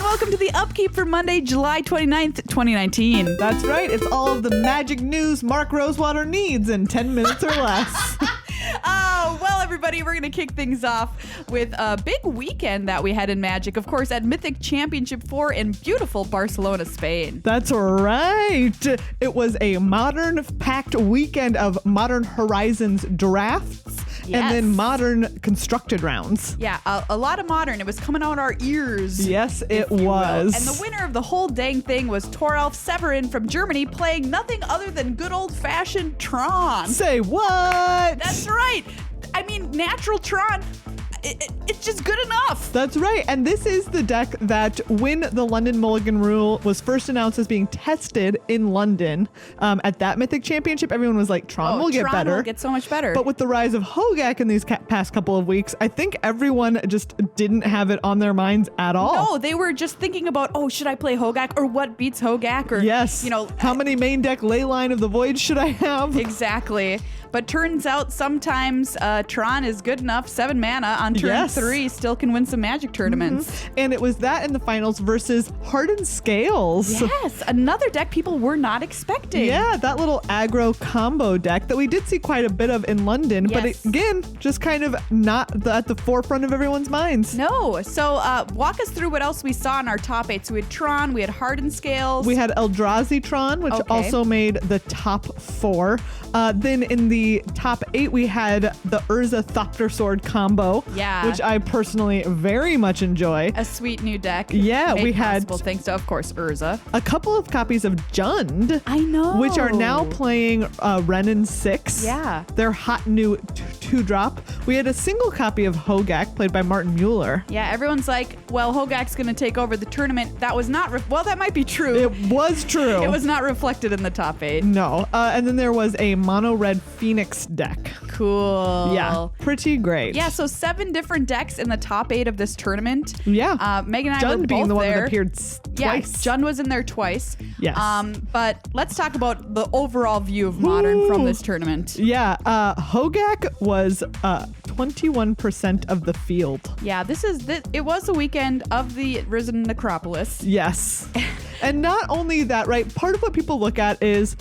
welcome to the Upkeep for Monday, July 29th, 2019. That's right. It's all of the magic news Mark Rosewater needs in 10 minutes or less. Well, everybody, we're going to kick things off with a big weekend that we had in Magic, of course, at Mythic Championship IV in beautiful Barcelona, Spain. That's right. It was a modern-packed weekend of Modern Horizons drafts and then modern constructed rounds. Yeah, a lot of modern. It was coming out our ears. Yes, it was. And the winner of the whole dang thing was Toralf Severin from Germany, playing nothing other than good old-fashioned Tron. Say what? That's right. I mean, natural Tron, it's just good enough. That's right. And this is the deck that when the London Mulligan rule was first announced as being tested in London at that Mythic Championship, everyone was like, Tron will get better. Tron will get so much better. But with the rise of Hogak in these past couple of weeks, I think everyone just didn't have it on their minds at all. No, they were just thinking about, should I play Hogak or what beats Hogak? Or, yes. How many main deck Leyline of the Void should I have? Exactly. But turns out sometimes Tron is good enough. 7 mana on turn 3 still can win some Magic tournaments. Mm-hmm. And it was that in the finals versus Hardened Scales. Yes, another deck people were not expecting. Yeah, that little aggro combo deck that we did see quite a bit of in London. Yes. But again, just kind of not at the forefront of everyone's minds. No. So walk us through what else we saw in our top 8. So we had Tron, we had Hardened Scales. We had Eldrazi Tron, which also made the top 4. Then in the top 8, we had the Urza Thopter Sword combo, which I personally very much enjoy. A sweet new deck. Yeah, we had thanks to, of course, Urza. A couple of copies of Jund. I know. Which are now playing Renin 6. Yeah. Their hot new 2-drop. We had a single copy of Hogak played by Martin Mueller. Yeah, everyone's like, well, Hogak's going to take over the tournament. That was not, well, that might be true. It was true. It was not reflected in the top 8. No. And then there was a mono red Phoenix deck. Cool. Yeah, pretty great. Yeah, so 7 different decks in the top 8 of this tournament. Yeah. Megan and I Jund were both being the one there. that appeared twice. Yeah, Jund was in there twice. Yes. But let's talk about the overall view of Modern from this tournament. Yeah, Hogak was 21% of the field. Yeah, it was a weekend of the Risen Necropolis. Yes. And not only that, right? Part of what people look at is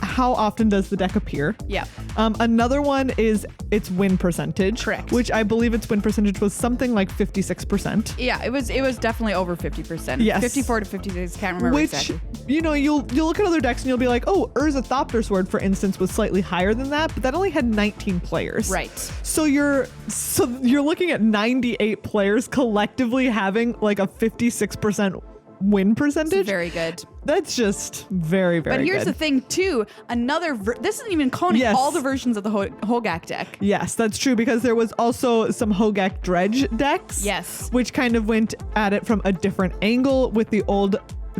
how often does the deck appear? Yeah. Another one is its win percentage. Correct. Which I believe its win percentage was something like 56%. Yeah, it was definitely over 50%. Yes. 54 to 56, can't remember exactly. You'll look at other decks and you'll be like, oh, Urza Thopter Sword, for instance, was slightly higher than that, but that only had 19 players. Right. So you're looking at 98 players collectively having like a 56% win percentage. It's very good. That's just very, very good. But here's the thing, too. This isn't even counting all the versions of the Hogak deck. Yes, that's true, because there was also some Hogak Dredge decks. Yes. Which kind of went at it from a different angle with the old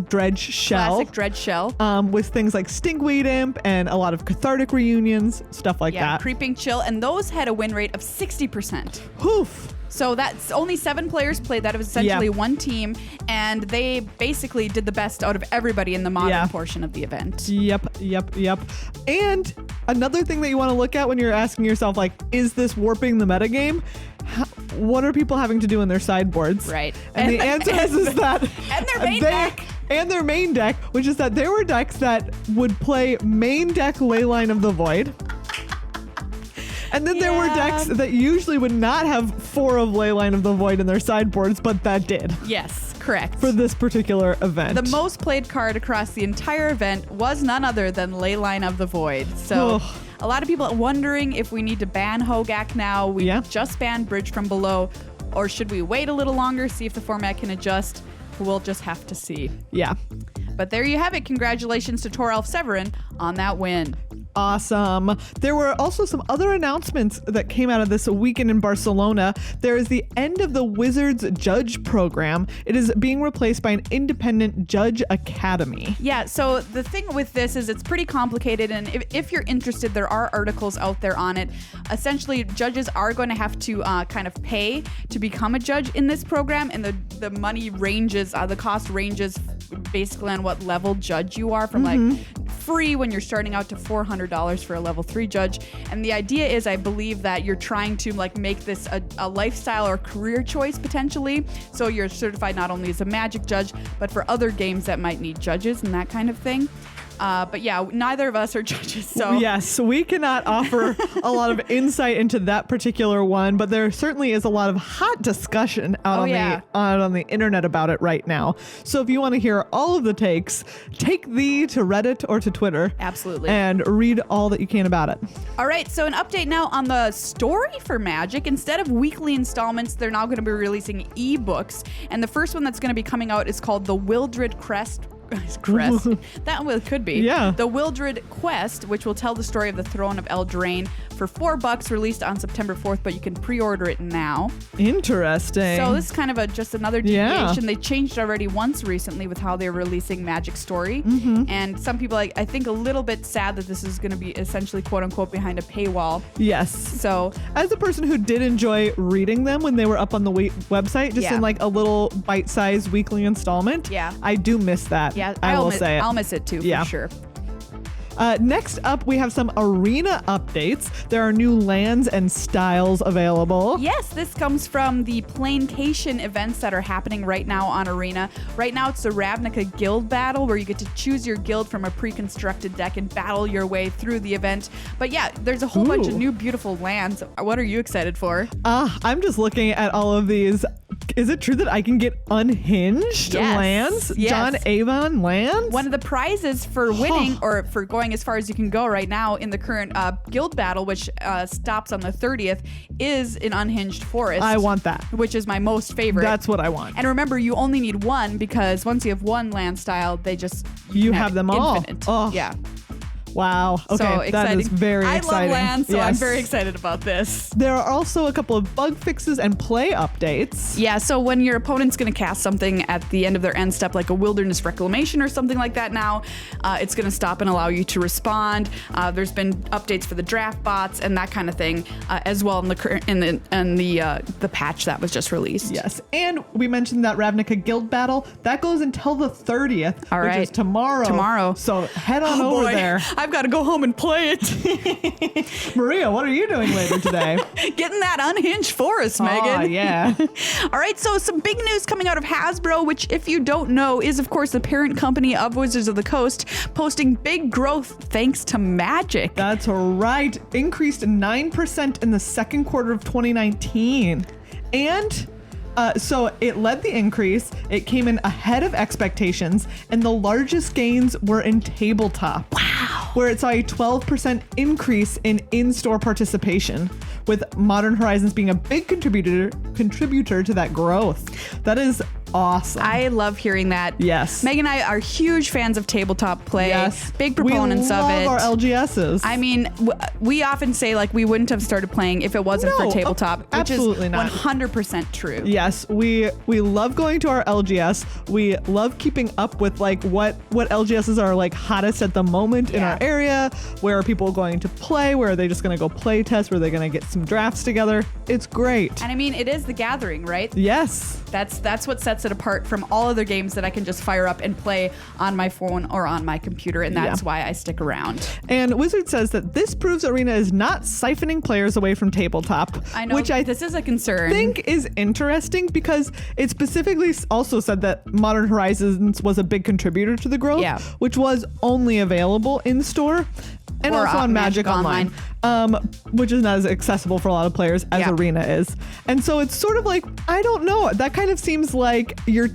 Dredge shell. Classic Dredge shell. With things like Stinkweed Imp and a lot of Cathartic Reunions, stuff like that. Yeah, Creeping Chill. And those had a win rate of 60%. Poof. So that's only 7 players played that. It was essentially one team, and they basically did the best out of everybody in the modern portion of the event. Yep. And another thing that you want to look at when you're asking yourself, like, is this warping the metagame? What are people having to do in their sideboards? Right. And the answer is that... And their main deck. And their main deck, which is that there were decks that would play main deck Leyline of the Void. And then there were decks that usually would not have 4 of Leyline of the Void in their sideboards, but that did. Yes, correct. For this particular event. The most played card across the entire event was none other than Leyline of the Void. So a lot of people are wondering if we need to ban Hogak now. We just banned Bridge from Below. Or should we wait a little longer, see if the format can adjust? We'll just have to see. Yeah. But there you have it. Congratulations to Toralf Severin on that win. Awesome. There were also some other announcements that came out of this weekend in Barcelona. There is the end of the Wizards Judge program. It is being replaced by an independent Judge Academy. Yeah, so the thing with this is it's pretty complicated, and if you're interested, there are articles out there on it. Essentially, judges are going to have to kind of pay to become a judge in this program, and the money ranges, the cost ranges basically on what level judge you are, from like free when you're starting out to $400 for a level 3 judge. And the idea is, I believe that you're trying to like make this a lifestyle or career choice potentially. So you're certified not only as a Magic judge, but for other games that might need judges and that kind of thing. But yeah, neither of us are judges, so yes, we cannot offer a lot of insight into that particular one, but there certainly is a lot of hot discussion out on the internet about it right now. So if you want to hear all of the takes, take thee to Reddit or to Twitter. Absolutely. And read all that you can about it. All right, so an update now on the story for Magic. Instead of weekly installments, they're now going to be releasing ebooks, and the first one that's going to be coming out is called The Wildred Crest. That could be. Yeah. The Wildred Quest, which will tell the story of the throne of Eldraine for $4, released on September 4th, but you can pre-order it now. Interesting. So this is kind of just another deviation. They changed already once recently with how they're releasing Magic Story. And some people, I think, a little bit sad that this is going to be essentially quote-unquote behind a paywall. Yes. So as a person who did enjoy reading them when they were up on the website, just in like a little bite-sized weekly installment, I do miss that. Yeah, I will say it. I'll miss it too, for sure. Next up, we have some arena updates. There are new lands and styles available. Yes, this comes from the Planecation events that are happening right now on Arena. Right now, it's the Ravnica Guild Battle, where you get to choose your guild from a pre-constructed deck and battle your way through the event. But yeah, there's a whole bunch of new beautiful lands. What are you excited for? I'm just looking at all of these. Is it true that I can get unhinged lands? Yes. John Avon lands? One of the prizes for winning or for going as far as you can go right now in the current guild battle, which stops on the 30th, is an unhinged forest. I want that. Which is my most favorite. That's what I want. And remember, you only need one, because once you have one land style, they just... You have them infinite. all. Oh. Yeah. Wow. Okay, so that is very exciting. I love land, so I'm very excited about this. There are also a couple of bug fixes and play updates. Yeah, so when your opponent's going to cast something at the end of their end step, like a Wilderness Reclamation or something like that now, it's going to stop and allow you to respond. There's been updates for the draft bots and that kind of thing, as well in the patch that was just released. Yes, and we mentioned that Ravnica Guild Battle. That goes until the 30th, which is tomorrow. So head on over there. I've got to go home and play it. Maria, what are you doing later today? Getting that unhinged forest, Megan. Oh, yeah. All right, so some big news coming out of Hasbro, which, if you don't know, is, of course, the parent company of Wizards of the Coast, posting big growth thanks to Magic. That's right. Increased 9% in the second quarter of 2019. And... so it led the increase, it came in ahead of expectations, and the largest gains were in tabletop. Wow. Where it saw a 12% increase in in-store participation, with Modern Horizons being a big contributor to that growth. That is awesome. I love hearing that. Yes. Meg and I are huge fans of tabletop play. Yes. Big proponents of it. We love our LGSs. I mean, we often say like we wouldn't have started playing if it wasn't for tabletop, which absolutely is not. 100% true. Yes, we love going to our LGS. We love keeping up with like what LGSs are like hottest at the moment in our area. Where are people going to play? Where are they just going to go play test? Where are they going to get some drafts together? It's great. And I mean, it is the gathering, right? Yes. That's what sets it apart from all other games that I can just fire up and play on my phone or on my computer, and that's why I stick around. And Wizard says that this proves Arena is not siphoning players away from tabletop. I know, which this is a concern. think is interesting because it specifically also said that Modern Horizons was a big contributor to the growth, which was only available in store. And also on Magic Online. Which is not as accessible for a lot of players as Arena is. And so it's sort of like, I don't know, that kind of seems like you're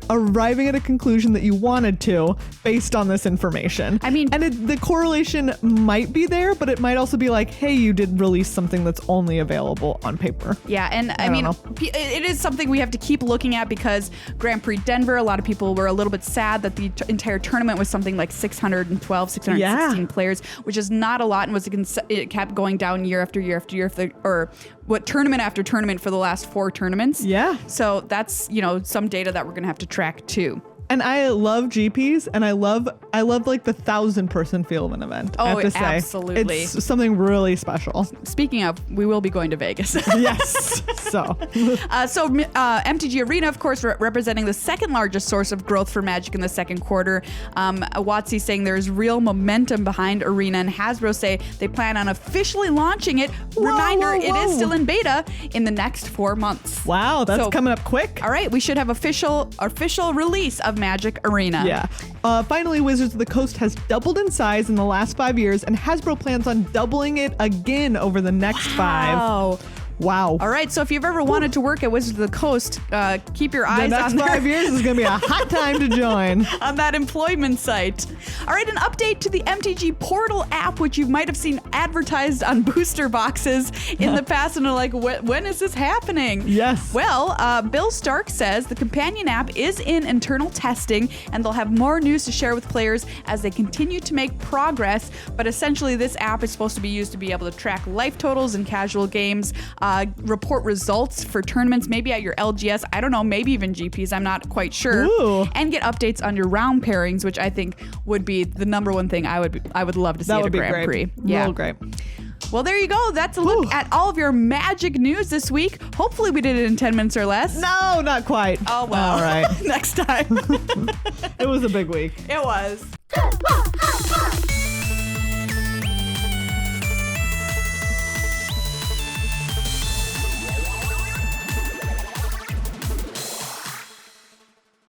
arriving at a conclusion that you wanted to based on this information. I mean, and the correlation might be there, but it might also be like, hey, you did release something that's only available on paper. Yeah, and I mean, it is something we have to keep looking at because Grand Prix Denver, a lot of people were a little bit sad that the entire tournament was something like 616 players, which is not a lot, and it kept going down year after year after year, tournament after tournament for the last 4 tournaments. Yeah. So that's, some data that we're going to have to track too. And I love GPs, and I love like the 1,000-person feel of an event. I have to say. Absolutely. It's something really special. Speaking of, we will be going to Vegas. Yes. So MTG Arena, of course, representing the second largest source of growth for Magic in the second quarter. WotC saying there's real momentum behind Arena, and Hasbro say they plan on officially launching it. Reminder, it is still in beta in the next 4 months. Wow, that's coming up quick. All right, we should have official release of Magic Arena. Yeah. Finally, Wizards of the Coast has doubled in size in the last 5 years, and Hasbro plans on doubling it again over the next 5. Wow. All right, so if you've ever wanted to work at Wizards of the Coast, keep your eyes on the next 5 years is going to be a hot time to join. On that employment site. All right, an update to the MTG Portal app, which you might have seen advertised on booster boxes in the past, and are like, when is this happening? Yes. Well, Bill Stark says the companion app is in internal testing, and they'll have more news to share with players as they continue to make progress. But essentially, this app is supposed to be used to be able to track life totals in casual games, report results for tournaments, maybe at your LGS, I don't know, maybe even GPs, I'm not quite sure. Ooh. And get updates on your round pairings, which I think would be the number one thing I would love to see at a Grand Prix. Yeah, real great. Well, there you go. That's a look at all of your Magic news this week. Hopefully we did it in 10 minutes or less. No, not quite. Oh, well. All right. Next time. It was a big week. It was.